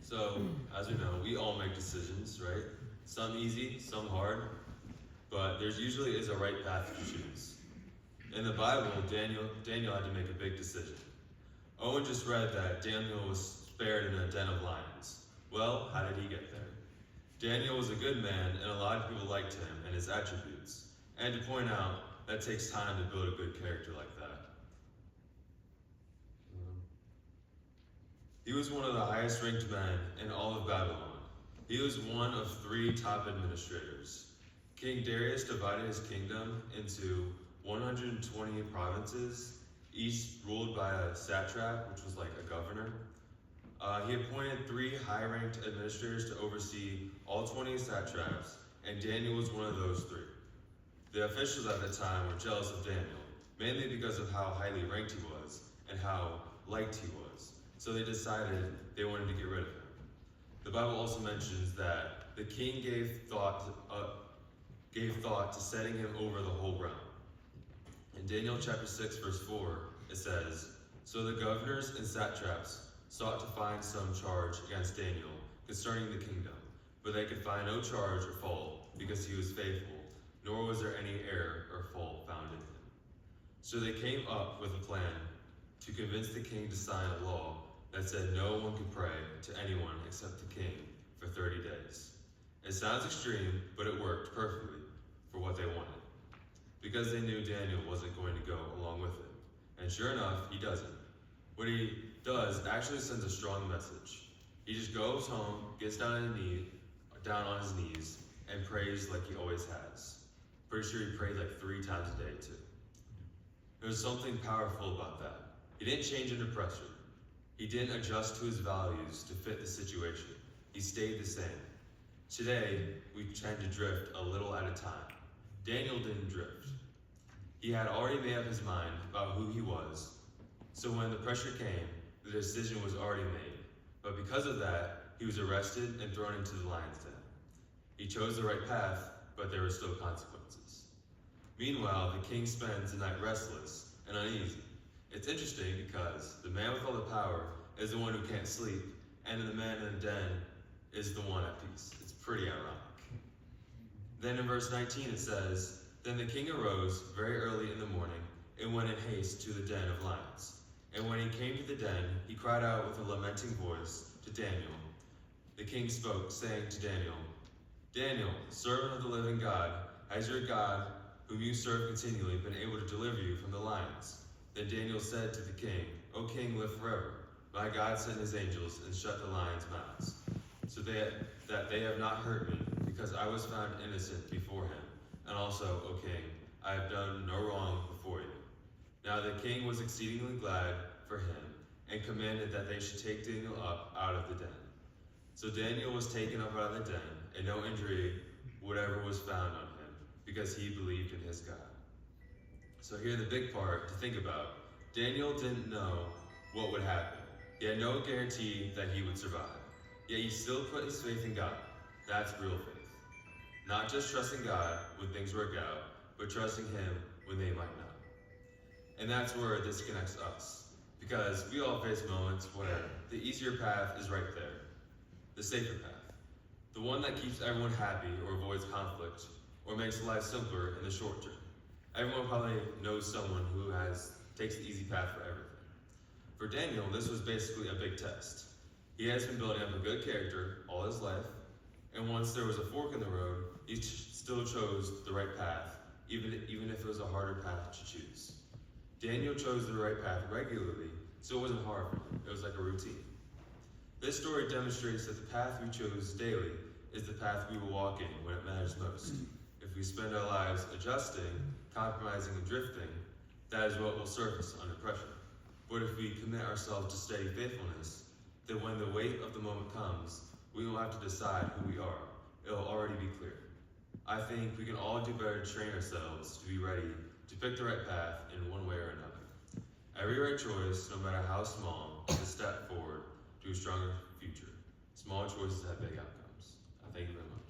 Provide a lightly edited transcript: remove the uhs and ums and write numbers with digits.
So, as we know, we all make decisions, right? Some easy, some hard, but there's usually is a right path to choose. In the Bible, Daniel had to make a big decision. Owen just read that Daniel was spared in a den of lions. Well, how did he get there? Daniel was a good man, and a lot of people liked him and his attributes. And to point out, that takes time to build a good character like that. He was one of the highest ranked men in all of Babylon. He was one of 3 top administrators. King Darius divided his kingdom into 120 provinces, each ruled by a satrap, which was like a governor. He appointed 3 high-ranked administrators to oversee all 20 satraps, and Daniel was one of those 3. The officials at the time were jealous of Daniel, mainly because of how highly ranked he was and how liked he was. So they decided they wanted to get rid of him. The Bible also mentions that the king gave thought to setting him over the whole realm. In Daniel chapter 6, verse 4, it says, "So the governors and satraps sought to find some charge against Daniel concerning the kingdom, but they could find no charge or fault because he was faithful, nor was there any error or fault found in him. So they came up with a plan to convince the king to sign a law that said no one could pray to anyone except the king for 30 days. It sounds extreme, but it worked perfectly for what they wanted, because they knew Daniel wasn't going to go along with it. And sure enough, he doesn't. What he does actually sends a strong message. He just goes home, gets down on his knees, and prays like he always has. Pretty sure he prayed like 3 times a day too. There's something powerful about that. He didn't change under pressure. He didn't adjust to his values to fit the situation. He stayed the same. Today, we tend to drift a little at a time. Daniel didn't drift. He had already made up his mind about who he was, so when the pressure came, the decision was already made. But because of that, he was arrested and thrown into the lion's den. He chose the right path, but there were still consequences. Meanwhile, the king spends the night restless and uneasy. It's interesting because the man with all the power is the one who can't sleep, and the man in the den is the one at peace. It's pretty ironic. Then in verse 19 it says, "Then the king arose very early in the morning and went in haste to the den of lions. And when he came to the den, he cried out with a lamenting voice to Daniel. The king spoke, saying to Daniel, 'Daniel, servant of the living God, has your God, whom you serve continually, been able to deliver you from the lions?' Then Daniel said to the king, 'O king, live forever. My God sent his angels and shut the lions' mouths, so that they have not hurt me, because I was found innocent before him. And also, O king, I have done no wrong before you.' Now the king was exceedingly glad for him, and commanded that they should take Daniel up out of the den. So Daniel was taken up out of the den, and no injury whatever was found on him, because he believed in his God." So here the big part to think about. Daniel didn't know what would happen. He had no guarantee that he would survive. Yet he still put his faith in God. That's real faith. Not just trusting God when things work out, but trusting him when they might not. And that's where this connects us. Because we all face moments where the easier path is right there. The safer path. The one that keeps everyone happy or avoids conflict, or makes life simpler in the short term. Everyone probably knows someone who takes the easy path for everything. For Daniel, this was basically a big test. He has been building up a good character all his life, and once there was a fork in the road, he still chose the right path, even if it was a harder path to choose. Daniel chose the right path regularly, so it wasn't hard for him. It was like a routine. This story demonstrates that the path we chose daily is the path we will walk in when it matters most. If we spend our lives adjusting, compromising, and drifting, that is what will surface under pressure. But if we commit ourselves to steady faithfulness, then when the weight of the moment comes, we won't have to decide who we are. It'll already be clear. I think we can all do better to train ourselves to be ready to pick the right path in one way or another. Every right choice, no matter how small, is a step forward to a stronger future. Small choices have big outcomes. Thank you very much.